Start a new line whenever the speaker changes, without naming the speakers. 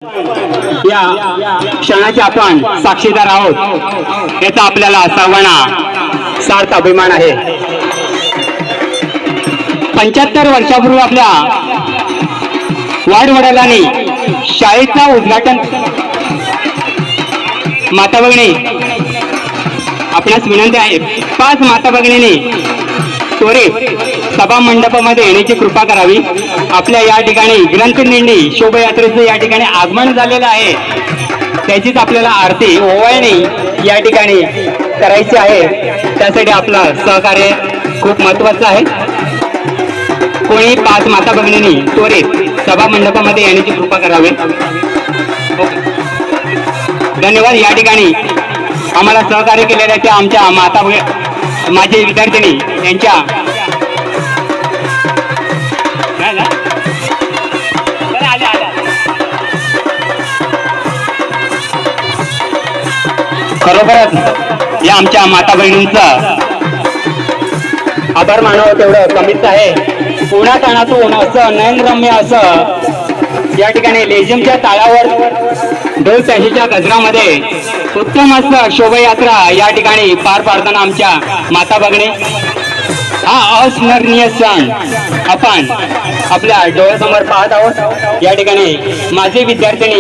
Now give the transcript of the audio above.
या क्षणाचे आपण साक्षीदार आहोत याचा आपल्याला सर्वांना सार्थ अभिमान आहे। 75 वर्षापूर्वी आपल्या वाडवडिलांनी शाळेचा उद्घाटन माता भगिनी आपणास विनंती आहे 5 माता भगिनींनी त्वरित सभा मंडपामध्ये येण्याची कृपा करावी। आपल्या या ठिकाणी ग्रंथदिंडी शोभायात्रेचे या ठिकाणी आगमन झालेलं आहे, त्याचीच आपल्याला आरती ओवाळणी या ठिकाणी करायची आहे। त्यासाठी आपलं सहकार्य खूप महत्वाचं आहे। कोणी 5 माता भगिनींनी त्वरित सभा मंडपामध्ये येण्याची कृपा करावी। धन्यवाद। या ठिकाणी आम्हाला सहकार्य केलेल्या त्या आमच्या माझे विद्यार्थिनी यांच्या खरोखरच या आमच्या माता बहिणींचं आभार मानावं तेवढं कमीच आहे। पुण्यात आणातून असं नयनरम्य असं या ठिकाणी लेझिमच्या ताळावर ढोल ताशाच्या गजरामध्ये उत्तम असं शोभायात्रा या ठिकाणी पार पाडताना आमच्या माता भगिनी हा अस्मरणीय सण आपण आपल्या डोळ्यासमोर पाहत आहोत। या ठिकाणी माझे विद्यार्थी